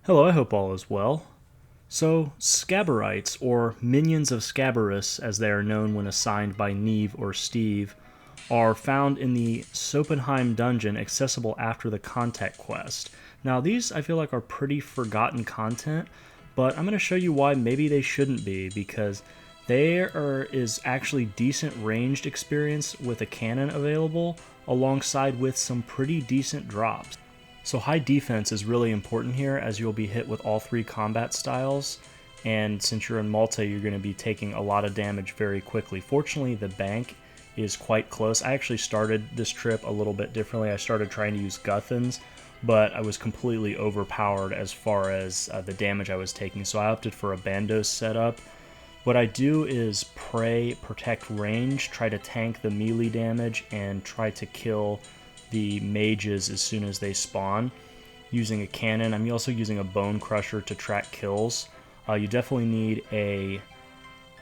Hello, I hope all is well. So, Scabarites, or minions of Scabarus as they are known when assigned by Neve or Steve, are found in the Sopenheim dungeon accessible after the Contact quest. Now, these I feel like are pretty forgotten content, but I'm going to show you why maybe they shouldn't be, because there is actually decent ranged experience with a cannon available, alongside with some pretty decent drops. So high defense is really important here, as you'll be hit with all three combat styles, and since you're in multi, you're going to be taking a lot of damage very quickly. Fortunately, the bank is quite close. I actually started this trip a little bit differently. I started trying to use Guthans, but I was completely overpowered as far as the damage I was taking, so I opted for a Bandos setup. What I do is pray, protect range, try to tank the melee damage, and try to kill the mages as soon as they spawn using a cannon. I'm also using a bone crusher to track kills. You definitely need a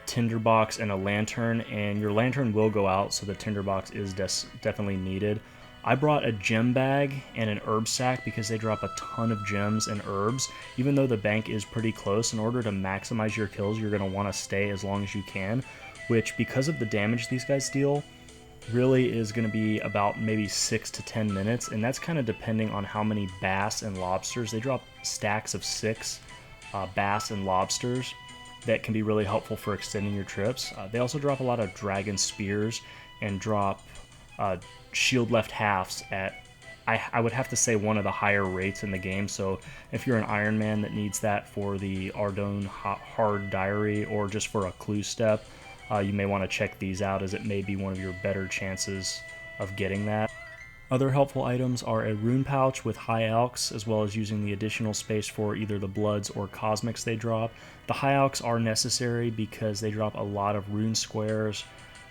tinderbox and a lantern, and your lantern will go out, so the tinderbox is definitely needed. I brought a gem bag and an herb sack because they drop a ton of gems and herbs. Even though the bank is pretty close, in order to maximize your kills, you're going to want to stay as long as you can, which, because of the damage these guys deal, really is going to be about maybe 6 to 10 minutes, and that's kind of depending on how many bass and lobsters. They drop stacks of 6 bass and lobsters that can be really helpful for extending your trips. They also drop a lot of dragon spears and drop shield left halves at, I would have to say, one of the higher rates in the game. So if you're an Iron Man that needs that for the Ardone Hard Diary or just for a clue step, you may want to check these out, as it may be one of your better chances of getting that. Other helpful items are a rune pouch with high alchs, as well as using the additional space for either the bloods or cosmics they drop. The high alchs are necessary because they drop a lot of rune squares,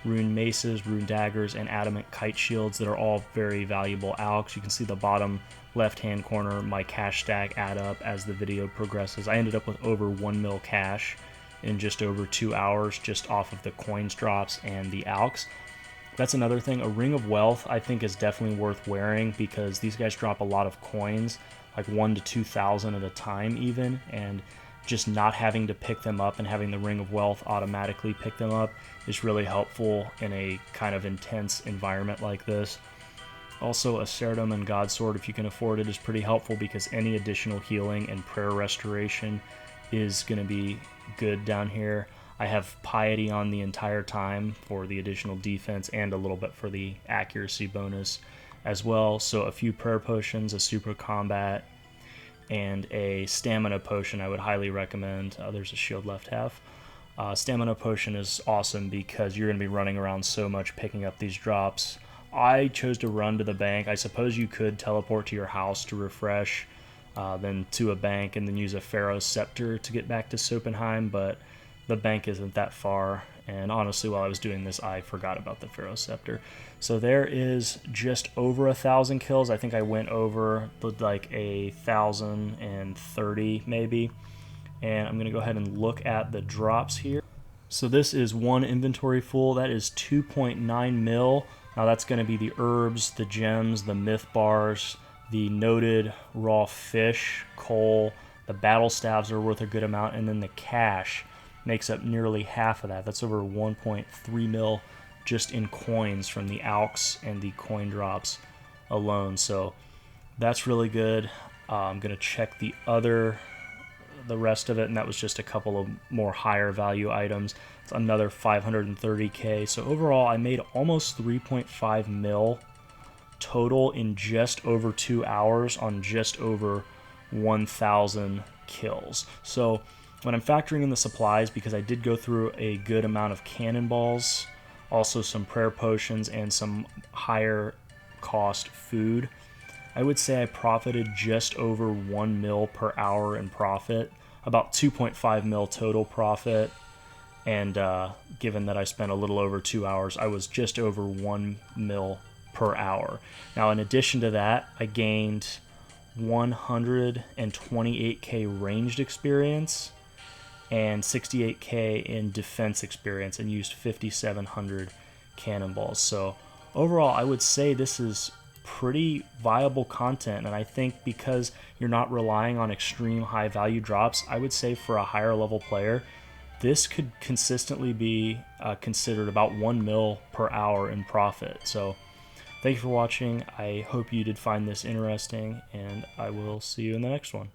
rune maces, rune daggers, and adamant kite shields that are all very valuable alchs. You can see the bottom left hand corner, my cash stack add up as the video progresses. I ended up with over 1 mil cash in just over 2 hours, just off of the coins drops and the alchs. That's another thing. A ring of wealth I think is definitely worth wearing, because these guys drop a lot of coins, like 1 to 2,000 at a time even, and just not having to pick them up and having the ring of wealth automatically pick them up is really helpful in a kind of intense environment like this. Also, a Cerdum and Godsword, if you can afford it, is pretty helpful, because any additional healing and prayer restoration is going to be good down here. I have Piety on the entire time for the additional defense and a little bit for the accuracy bonus as well. So a few prayer potions, a super combat, and a stamina potion I would highly recommend. There's a shield left half. Stamina potion is awesome because you're going to be running around so much picking up these drops. I chose to run to the bank. I suppose you could teleport to your house to refresh, then to a bank, and then use a Pharaoh's Scepter to get back to Sopenheim, but the bank isn't that far, and honestly, while I was doing this, I forgot about the Pharaoh's Scepter. So there is just over 1,000 kills. I think I went over like 1,030 maybe, and I'm going to go ahead and look at the drops here. So this is one inventory full. That is 2.9 mil. Now that's going to be the herbs, the gems, the myth bars, the noted raw fish, coal, the battle staves are worth a good amount, and then the cash makes up nearly half of that. That's over 1.3 mil just in coins from the alchs and the coin drops alone. So that's really good. I'm going to check the rest of it, and that was just a couple of more higher value items. It's another 530k. So overall, I made almost 3.5 mil total in just over 2 hours on just over 1,000 kills. So when I'm factoring in the supplies, because I did go through a good amount of cannonballs, also some prayer potions, and some higher cost food, I would say I profited just over 1 mil per hour in profit, about 2.5 mil total profit, and given that I spent a little over 2 hours, I was just over 1 mil per hour. Now, in addition to that, I gained 128k ranged experience and 68k in defense experience, and used 5,700 cannonballs. So overall, I would say this is pretty viable content. And I think because you're not relying on extreme high value drops, I would say for a higher level player, this could consistently be considered about 1 mil per hour in profit. So thank you for watching. I hope you did find this interesting, and I will see you in the next one.